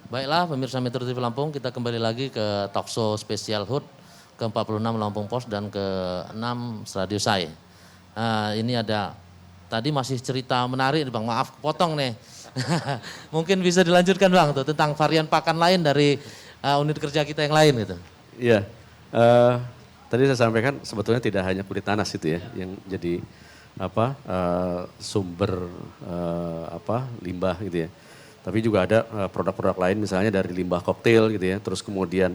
Baiklah pemirsa Metro TV Lampung, kita kembali lagi ke talkshow spesial HUT ke-46 Lampung Pos dan ke-6 Radio Sai. Ini ada, tadi masih cerita menarik Bang, maaf potong nih. Mungkin bisa dilanjutkan Bang tuh tentang varian pakan lain dari unit kerja kita yang lain gitu. Iya, tadi saya sampaikan sebetulnya tidak hanya kulit nanas itu ya yang jadi sumber limbah gitu ya. Tapi juga ada produk-produk lain misalnya dari limbah koktail gitu ya. Terus kemudian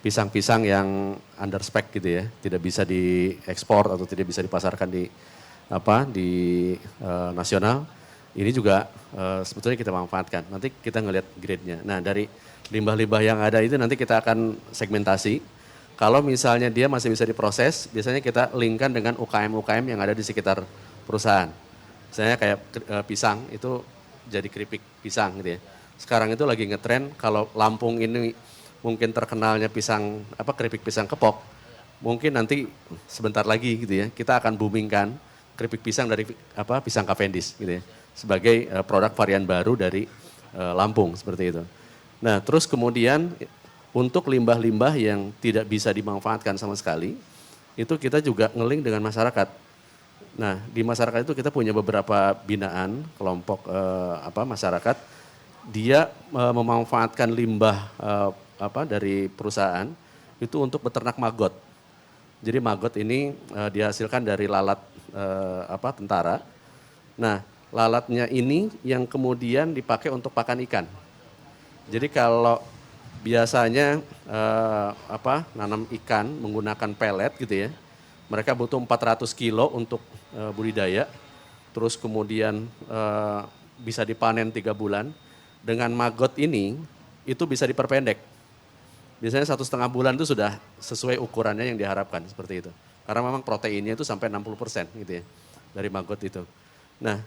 pisang-pisang yang under spec gitu ya, tidak bisa diekspor atau tidak bisa dipasarkan di nasional. Ini juga sebetulnya kita manfaatkan. Nanti kita ngelihat grade-nya. Nah, dari limbah-limbah yang ada itu nanti kita akan segmentasi. Kalau misalnya dia masih bisa diproses, biasanya kita linkkan dengan UKM-UKM yang ada di sekitar perusahaan. Misalnya kayak pisang itu jadi keripik pisang gitu ya. Sekarang itu lagi ngetren kalau Lampung ini mungkin terkenalnya pisang keripik pisang kepok. Mungkin nanti sebentar lagi gitu ya, kita akan boomingkan keripik pisang dari pisang Cavendish gitu ya. Sebagai produk varian baru dari Lampung seperti itu. Nah, terus kemudian untuk limbah-limbah yang tidak bisa dimanfaatkan sama sekali, itu kita juga ngeling dengan masyarakat. Nah, di masyarakat itu kita punya beberapa binaan kelompok masyarakat. Dia memanfaatkan limbah dari perusahaan itu untuk beternak maggot. Jadi maggot ini dihasilkan dari lalat tentara. Nah, lalatnya ini yang kemudian dipakai untuk pakan ikan. Jadi kalau biasanya nanam ikan menggunakan pelet gitu ya. Mereka butuh 400 kilo untuk budidaya, terus kemudian bisa dipanen 3 bulan. Dengan maggot ini, itu bisa diperpendek. Biasanya 1,5 bulan itu sudah sesuai ukurannya yang diharapkan, seperti itu. Karena memang proteinnya itu sampai 60% gitu ya, dari maggot itu. Nah,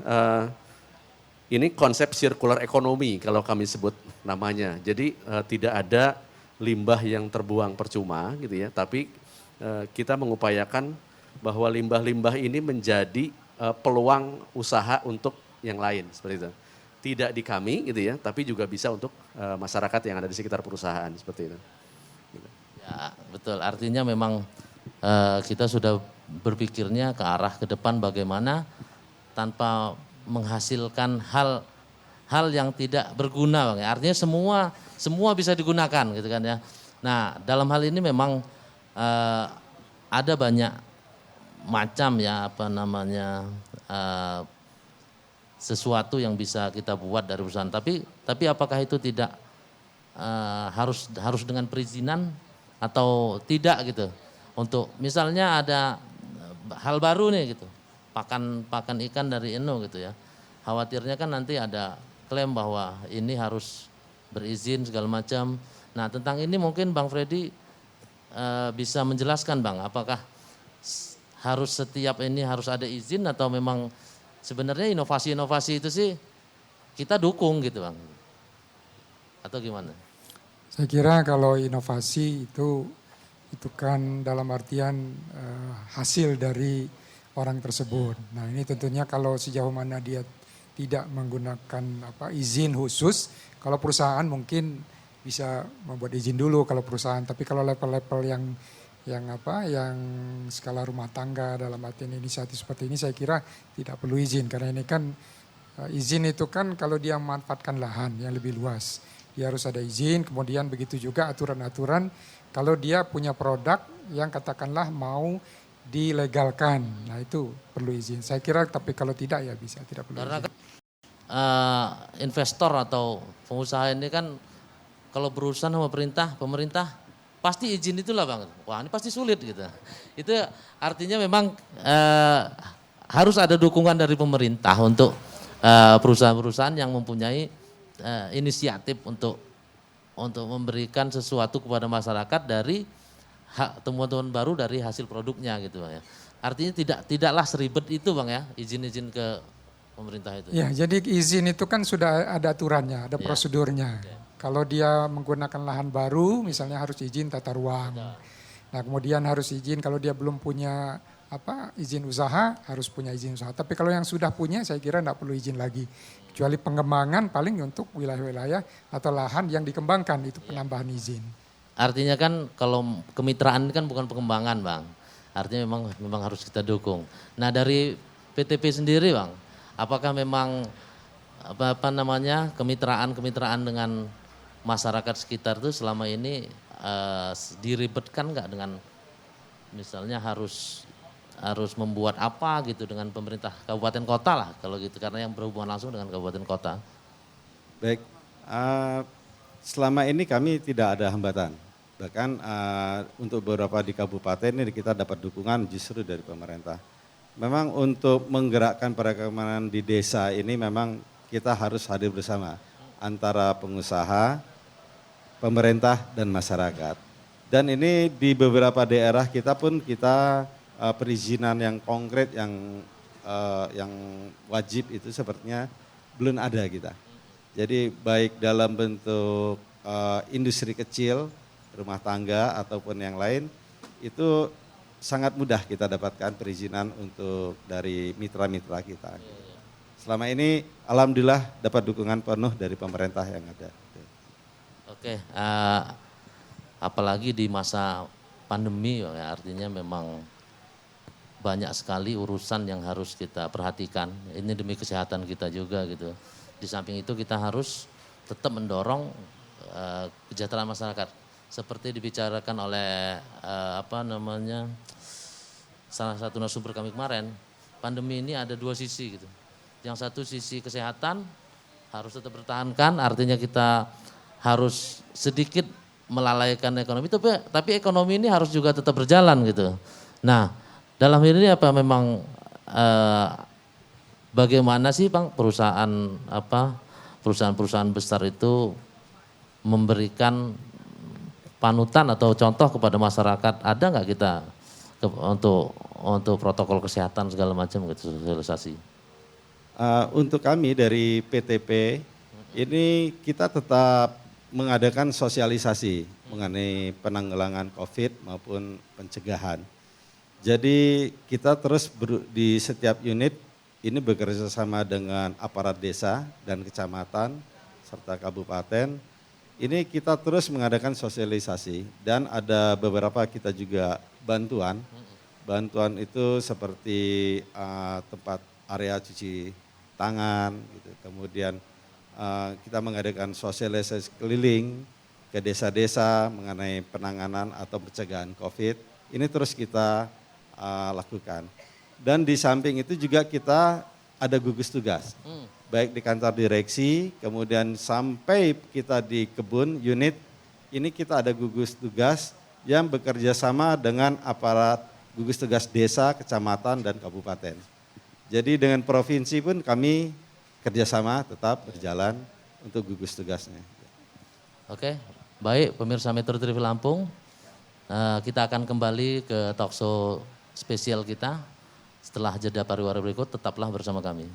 ini konsep circular economy kalau kami sebut namanya. Jadi tidak ada limbah yang terbuang percuma gitu ya, tapi kita mengupayakan bahwa limbah-limbah ini menjadi peluang usaha untuk yang lain seperti itu. Tidak di kami gitu ya, tapi juga bisa untuk masyarakat yang ada di sekitar perusahaan seperti itu. Ya betul, artinya memang kita sudah berpikirnya ke arah ke depan bagaimana tanpa menghasilkan hal yang tidak berguna Bang. Artinya semua bisa digunakan gitu kan ya. Nah, dalam hal ini memang ada banyak macam ya sesuatu yang bisa kita buat dari perusahaan. Tapi apakah itu tidak harus dengan perizinan atau tidak gitu? Untuk misalnya ada hal baru nih gitu, pakan ikan dari Eno gitu ya. Khawatirnya kan nanti ada klaim bahwa ini harus berizin segala macam. Nah, tentang ini mungkin Bang Freddy bisa menjelaskan Bang, apakah harus setiap ini harus ada izin atau memang sebenarnya inovasi-inovasi itu sih kita dukung gitu Bang, atau gimana? Saya kira kalau inovasi itu kan dalam artian hasil dari orang tersebut. Nah, ini tentunya kalau sejauh mana dia tidak menggunakan izin khusus, kalau perusahaan mungkin bisa membuat izin dulu kalau perusahaan, tapi kalau level-level yang skala rumah tangga dalam artian inisiatif seperti ini saya kira tidak perlu izin, karena ini kan izin itu kan kalau dia memanfaatkan lahan yang lebih luas, dia harus ada izin. Kemudian begitu juga aturan-aturan kalau dia punya produk yang katakanlah mau dilegalkan, nah itu perlu izin. Saya kira, tapi kalau tidak ya bisa tidak perlu Karena izin. Investor atau pengusaha ini kan kalau berurusan sama pemerintah pasti izin itulah Bang. Wah, ini pasti sulit gitu. Itu artinya memang harus ada dukungan dari pemerintah untuk perusahaan-perusahaan yang mempunyai inisiatif untuk memberikan sesuatu kepada masyarakat dari temuan-temuan baru dari hasil produknya gitu Bang ya. Artinya tidaklah seribet itu Bang ya, izin-izin ke pemerintah itu. Ya, jadi izin itu kan sudah ada aturannya, ada prosedurnya. Kalau dia menggunakan lahan baru, misalnya harus izin tata ruang. Nah, kemudian harus izin kalau dia belum punya izin usaha harus punya izin usaha. Tapi kalau yang sudah punya saya kira tidak perlu izin lagi. Kecuali pengembangan paling untuk wilayah-wilayah atau lahan yang dikembangkan itu penambahan izin. Artinya kan kalau kemitraan kan bukan pengembangan Bang. Artinya memang harus kita dukung. Nah dari PTP sendiri Bang, apakah memang kemitraan dengan masyarakat sekitar itu selama ini diribetkan nggak dengan misalnya harus membuat apa gitu dengan pemerintah kabupaten kota lah kalau gitu karena yang berhubungan langsung dengan kabupaten kota. Baik, selama ini kami tidak ada hambatan. Bahkan untuk beberapa di kabupaten ini kita dapat dukungan justru dari pemerintah. Memang untuk menggerakkan perekonomian di desa ini memang kita harus hadir bersama antara pengusaha, pemerintah dan masyarakat. Dan ini di beberapa daerah kita perizinan yang konkret yang wajib itu sepertinya belum ada kita. Jadi baik dalam bentuk industri kecil, rumah tangga ataupun yang lain itu sangat mudah kita dapatkan perizinan untuk dari mitra-mitra kita. Selama ini alhamdulillah dapat dukungan penuh dari pemerintah yang ada. Oke, apalagi di masa pandemi ya artinya memang banyak sekali urusan yang harus kita perhatikan. Ini demi kesehatan kita juga gitu. Di samping itu kita harus tetap mendorong kesejahteraan masyarakat. Seperti dibicarakan oleh salah satu narasumber kami kemarin, pandemi ini ada dua sisi gitu. Yang satu sisi kesehatan harus tetap bertahankan, artinya kita harus sedikit melalaikan ekonomi, tapi ekonomi ini harus juga tetap berjalan gitu. Nah, dalam hal ini apa memang bagaimana sih Bang perusahaan-perusahaan besar itu memberikan panutan atau contoh kepada masyarakat, ada nggak kita untuk protokol kesehatan segala macam gitu sosialisasi? Untuk kami dari PTP ini kita tetap mengadakan sosialisasi mengenai penanggulangan COVID maupun pencegahan. Jadi kita terus di setiap unit ini bekerja sama dengan aparat desa dan kecamatan serta kabupaten. Ini kita terus mengadakan sosialisasi dan ada beberapa kita juga bantuan. Bantuan itu seperti tempat area cuci tangan, gitu. Kemudian kita mengadakan sosialisasi keliling ke desa-desa mengenai penanganan atau pencegahan COVID. Ini terus kita lakukan. Dan di samping itu juga kita ada gugus tugas. Baik di kantor direksi, kemudian sampai kita di kebun unit, ini kita ada gugus tugas yang bekerja sama dengan aparat gugus tugas desa, kecamatan, dan kabupaten. Jadi dengan provinsi pun kami kerjasama tetap berjalan untuk gugus tugasnya. Oke, baik pemirsa Metro TV Lampung, kita akan kembali ke talkshow spesial kita setelah jeda pariwara berikut, tetaplah bersama kami.